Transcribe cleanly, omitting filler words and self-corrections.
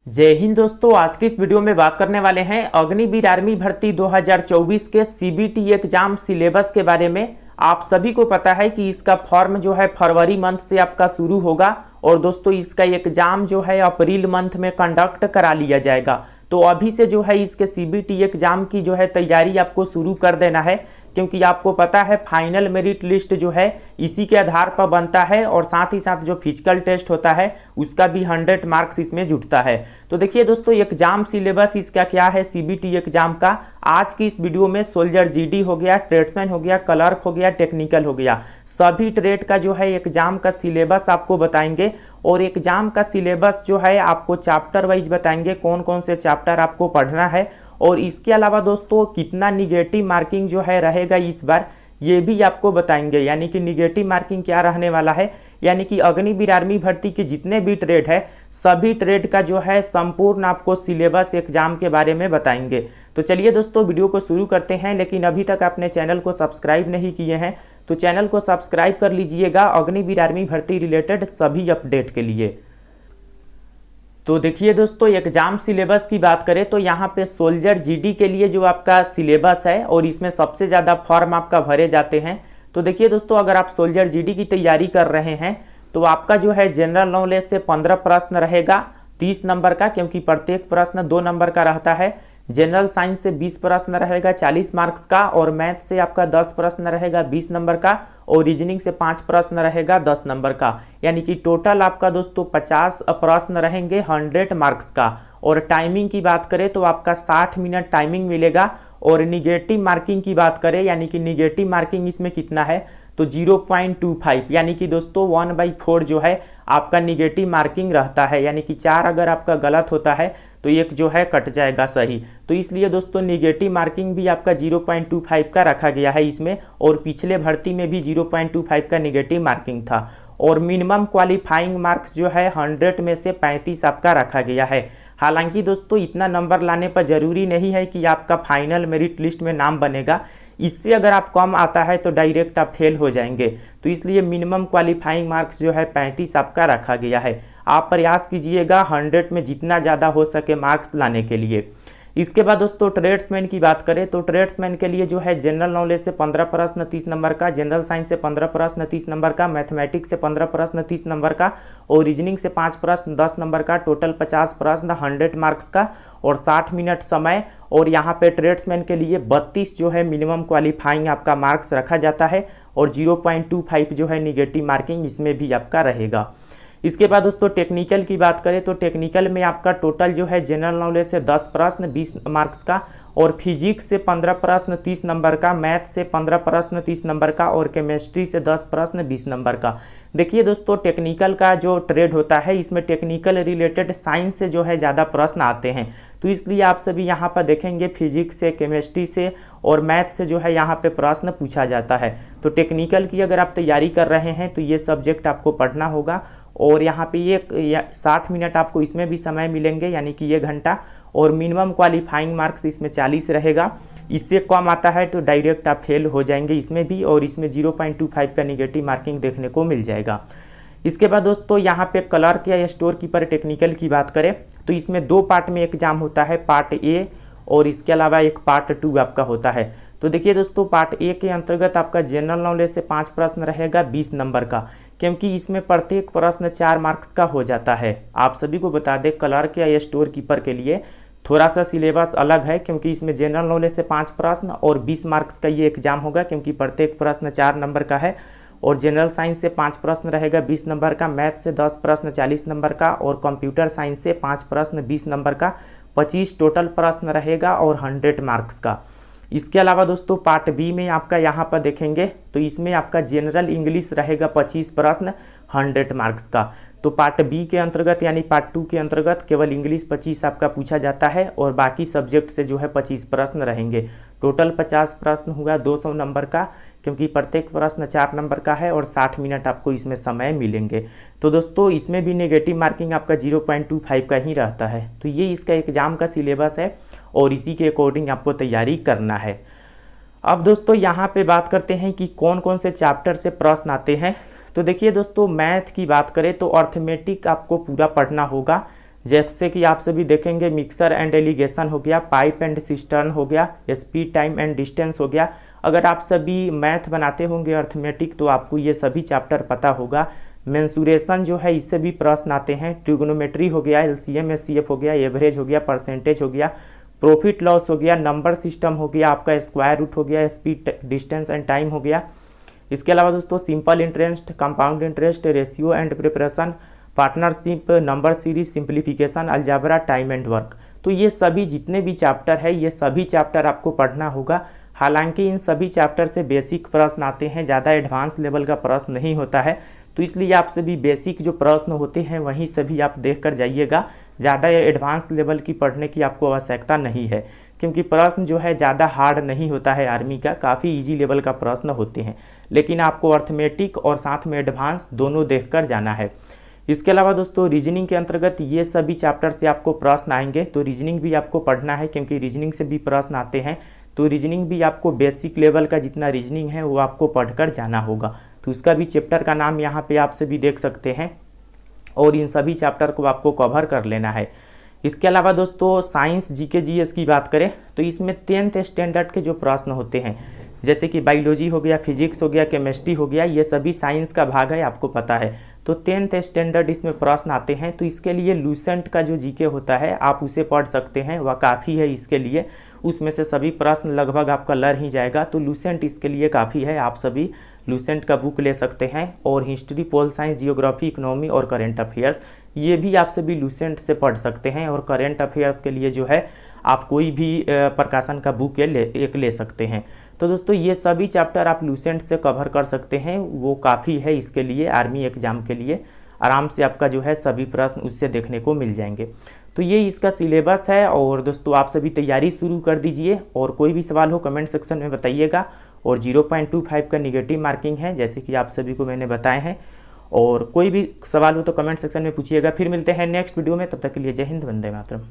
जय हिंद दोस्तों, आज की इस वीडियो में बात करने वाले हैं अग्निवीर आर्मी भर्ती 2024 के सीबीटी एग्जाम सिलेबस के बारे में। आप सभी को पता है कि इसका फॉर्म जो है फरवरी मंथ से आपका शुरू होगा और दोस्तों इसका एग्जाम जो है अप्रैल मंथ में कंडक्ट करा लिया जाएगा। तो अभी से जो है इसके सीबीटी एग्जाम की जो है तैयारी आपको शुरू कर देना है, क्योंकि आपको पता है फाइनल मेरिट लिस्ट जो है इसी के आधार पर बनता है और साथ ही साथ जो फिजिकल टेस्ट होता है उसका भी 100 मार्क्स इसमें जुटता है। तो देखिए दोस्तों, एग्जाम सिलेबस इसका क्या है सीबीटी एग्जाम का। आज की इस वीडियो में सोल्जर जीडी हो गया, ट्रेड्समैन हो गया, क्लर्क हो गया, टेक्निकल हो गया, सभी ट्रेड का जो है एग्जाम का सिलेबस आपको बताएंगे। और एग्जाम का सिलेबस जो है आपको चैप्टर वाइज बताएंगे, कौन कौन से चैप्टर आपको पढ़ना है। और इसके अलावा दोस्तों कितना निगेटिव मार्किंग जो है रहेगा इस बार, ये भी आपको बताएंगे। यानी कि निगेटिव मार्किंग क्या रहने वाला है, यानी कि अग्निवीर आर्मी भर्ती के जितने भी ट्रेड है सभी ट्रेड का जो है संपूर्ण आपको सिलेबस एग्जाम के बारे में बताएंगे। तो चलिए दोस्तों वीडियो को शुरू करते हैं, लेकिन अभी तक आपने चैनल को सब्सक्राइब नहीं किए हैं तो चैनल को सब्सक्राइब कर लीजिएगा अग्निवीर आर्मी भर्ती रिलेटेड सभी अपडेट के लिए। तो देखिए दोस्तों, एग्जाम सिलेबस की बात करें तो यहाँ पे सोल्जर जीडी के लिए जो आपका सिलेबस है और इसमें सबसे ज़्यादा फॉर्म आपका भरे जाते हैं। तो देखिए दोस्तों, अगर आप सोल्जर जीडी की तैयारी कर रहे हैं तो आपका जो है जनरल नॉलेज से 15 प्रश्न रहेगा 30 नंबर का, क्योंकि प्रत्येक प्रश्न 2 नंबर का रहता है। जनरल साइंस से 20 प्रश्न रहेगा 40 मार्क्स का, और मैथ से आपका 10 प्रश्न रहेगा 20 नंबर का, और रीजनिंग से 5 प्रश्न रहेगा 10 नंबर का। यानी कि टोटल आपका दोस्तों 50 प्रश्न रहेंगे 100 मार्क्स का। और टाइमिंग की बात करें तो आपका 60 मिनट टाइमिंग मिलेगा। और निगेटिव मार्किंग की बात करें, यानी कि निगेटिव मार्किंग इसमें कितना है तो 0.25, यानी कि दोस्तों 1/4 जो है आपका निगेटिव मार्किंग रहता है। यानी कि 4 अगर आपका गलत होता है तो 1 जो है कट जाएगा सही। तो इसलिए दोस्तों निगेटिव मार्किंग भी आपका 0.25 का रखा गया है इसमें, और पिछले भर्ती में भी 0.25 का निगेटिव मार्किंग था। और मिनिमम क्वालिफाइंग मार्क्स जो है 100 में से 35 आपका रखा गया है। हालांकि दोस्तों इतना नंबर लाने पर ज़रूरी नहीं है कि आपका फाइनल मेरिट लिस्ट में नाम बनेगा। इससे अगर आप कम आता है तो डायरेक्ट आप फेल हो जाएंगे। तो इसलिए मिनिमम क्वालिफाइंग मार्क्स जो है 35 आपका रखा गया है। आप प्रयास कीजिएगा 100 में जितना ज़्यादा हो सके मार्क्स लाने के लिए। इसके बाद दोस्तों ट्रेड्समैन की बात करें तो ट्रेड्समैन के लिए जो है जनरल नॉलेज से 15 प्रश्न 30 नंबर का, जनरल साइंस से 15 प्रश्न 30 नंबर का, मैथमेटिक्स से 15 प्रश्न 30 नंबर का, और रीजनिंग से 5 प्रश्न 10 नंबर का, टोटल 50 प्रश्न 100 मार्क्स का, और 60 मिनट समय। और यहाँ पे ट्रेड्समैन के लिए 32 जो है मिनिमम क्वालिफाइंग आपका मार्क्स रखा जाता है, और 0.25 जो है निगेटिव मार्किंग इसमें भी आपका रहेगा। इसके बाद दोस्तों टेक्निकल की बात करें तो टेक्निकल में आपका टोटल जो है जनरल नॉलेज से 10 प्रश्न 20 मार्क्स का, और फिजिक्स से 15 प्रश्न 30 नंबर का, मैथ से 15 प्रश्न 30 नंबर का, और केमिस्ट्री से 10 प्रश्न 20 नंबर का। देखिए दोस्तों, टेक्निकल का जो ट्रेड होता है इसमें टेक्निकल रिलेटेड साइंस से जो है ज़्यादा प्रश्न आते हैं। तो इसलिए आप सभी यहाँ पर देखेंगे फिजिक्स से, केमिस्ट्री से और मैथ से जो है यहाँ पे प्रश्न पूछा जाता है। तो टेक्निकल की अगर आप तैयारी कर रहे हैं तो ये सब्जेक्ट आपको पढ़ना होगा। और यहाँ पे ये 60 मिनट आपको इसमें भी समय मिलेंगे, यानी कि 1 घंटा। और मिनिमम क्वालिफाइंग मार्क्स इसमें 40 रहेगा। इससे कम आता है तो डायरेक्ट आप फेल हो जाएंगे इसमें भी, और इसमें 0.25 का निगेटिव मार्किंग देखने को मिल जाएगा। इसके बाद दोस्तों यहाँ पे क्लर्क या स्टोर कीपर टेक्निकल की बात करें तो इसमें 2 पार्ट में एग्जाम होता है, पार्ट ए और इसके अलावा एक पार्ट 2 आपका होता है। तो देखिए दोस्तों, पार्ट ए के अंतर्गत आपका जनरल नॉलेज से 5 प्रश्न रहेगा 20 नंबर का, क्योंकि इसमें प्रत्येक प्रश्न 4 मार्क्स का हो जाता है। आप सभी को बता दें क्लर्क या स्टोर कीपर के लिए थोड़ा सा सिलेबस अलग है, क्योंकि इसमें जनरल नॉलेज से 5 प्रश्न और 20 मार्क्स का ये एग्जाम होगा, क्योंकि प्रत्येक प्रश्न 4 नंबर का है। और जनरल साइंस से 5 प्रश्न रहेगा 20 नंबर का, मैथ से 10 प्रश्न 40 नंबर का, और कंप्यूटर साइंस से 5 प्रश्न 20 नंबर का, 25 टोटल प्रश्न रहेगा और 100 मार्क्स का। इसके अलावा दोस्तों पार्ट बी में आपका यहाँ पर देखेंगे तो इसमें आपका जनरल इंग्लिश रहेगा 25 प्रश्न 100 मार्क्स का। तो पार्ट बी के अंतर्गत यानी पार्ट 2 के अंतर्गत केवल इंग्लिश 25 आपका पूछा जाता है, और बाकी सब्जेक्ट से जो है 25 प्रश्न रहेंगे। टोटल 50 प्रश्न हुआ 200 नंबर का, क्योंकि प्रत्येक प्रश्न 4 नंबर का है, और 60 मिनट आपको इसमें समय मिलेंगे। तो दोस्तों इसमें भी नेगेटिव मार्किंग आपका 0.25 का ही रहता है। तो ये इसका एग्जाम का सिलेबस है और इसी के अकॉर्डिंग आपको तैयारी करना है। अब दोस्तों यहाँ पे बात करते हैं कि कौन कौन से चैप्टर से प्रश्न आते हैं। तो देखिए दोस्तों, मैथ की बात करें तो अर्थमेटिक आपको पूरा पढ़ना होगा। जैसे कि आप सभी देखेंगे मिक्सर एंड एलिगेशन हो गया, पाइप एंड सिस्टर्न हो गया, स्पीड टाइम एंड डिस्टेंस हो गया। अगर आप सभी मैथ बनाते होंगे अर्थमेटिक तो आपको ये सभी चैप्टर पता होगा। मेंसुरेशन जो है इससे भी प्रश्न आते हैं। ट्रिग्नोमेट्री हो गया, एलसीएम एचसीएफ हो गया, एवरेज हो गया, परसेंटेज हो गया, प्रॉफिट लॉस हो गया, नंबर सिस्टम हो गया, आपका स्क्वायर रूट हो गया, स्पीड डिस्टेंस एंड टाइम हो गया। इसके अलावा दोस्तों simple interest, compound interest, ratio and preparation, partnership, number series, simplification, algebra, time and work. तो ये सभी जितने भी चैप्टर है ये सभी चैप्टर आपको पढ़ना होगा। हालांकि इन सभी चैप्टर से बेसिक प्रश्न आते हैं, ज़्यादा एडवांस लेवल का प्रश्न नहीं होता है, तो इसलिए आप सभी बेसिक जो प्रश्न होते हैं वहीं सभी आप देख कर जाइएगा। ज़्यादा एडवांस लेवल की पढ़ने की आपको आवश्यकता नहीं है, क्योंकि प्रश्न जो है ज़्यादा हार्ड नहीं होता है आर्मी का, काफ़ी ईजी लेवल का प्रश्न होते हैं। लेकिन आपको अर्थमेटिक और साथ में एडवांस दोनों देख कर जाना है। इसके अलावा दोस्तों रीजनिंग के अंतर्गत ये सभी चैप्टर से आपको प्रश्न आएंगे, तो रीजनिंग भी आपको पढ़ना है, क्योंकि रीजनिंग से भी प्रश्न आते हैं। तो रीजनिंग भी आपको बेसिक लेवल का जितना रीजनिंग है वो आपको पढ़कर जाना होगा। तो उसका भी चैप्टर का नाम यहाँ पे आप सभी देख सकते हैं, और इन सभी चैप्टर को आपको कवर कर लेना है। इसके अलावा दोस्तों साइंस जीके जीएस की बात करें तो इसमें 10th स्टैंडर्ड के जो प्रश्न होते हैं, जैसे कि बायोलॉजी हो गया, फिजिक्स हो गया, केमिस्ट्री हो गया, ये सभी साइंस का भाग है, आपको पता है। तो 10th स्टैंडर्ड इसमें प्रश्न आते हैं, तो इसके लिए लूसेंट का जो जीके होता है आप उसे पढ़ सकते हैं, वह काफ़ी है इसके लिए। उसमें से सभी प्रश्न लगभग आपका लड़ ही जाएगा, तो लूसेंट इसके लिए काफ़ी है। आप सभी लूसेंट का बुक ले सकते हैं। और history, pol science, geography, economy और करेंट अफेयर्स, ये भी आप सभी लूसेंट से पढ़ सकते हैं। और करेंट अफेयर्स के लिए जो है आप कोई भी प्रकाशन का बुक एक ले सकते हैं। तो दोस्तों ये सभी चैप्टर आप लूसेंट से कवर कर सकते हैं, वो काफ़ी है इसके लिए, आर्मी एग्जाम के लिए। आराम से आपका जो है सभी प्रश्न उससे देखने को मिल जाएंगे। तो ये इसका सिलेबस है। और दोस्तों आप सभी तैयारी शुरू कर दीजिए, और कोई भी सवाल हो कमेंट सेक्शन में बताइएगा। और 0.25 का निगेटिव मार्किंग है, जैसे कि आप सभी को मैंने बताए हैं। और कोई भी सवाल हो तो कमेंट सेक्शन में पूछिएगा। फिर मिलते हैं नेक्स्ट वीडियो में, तब तक के लिए जय हिंद, वंदे मातरम।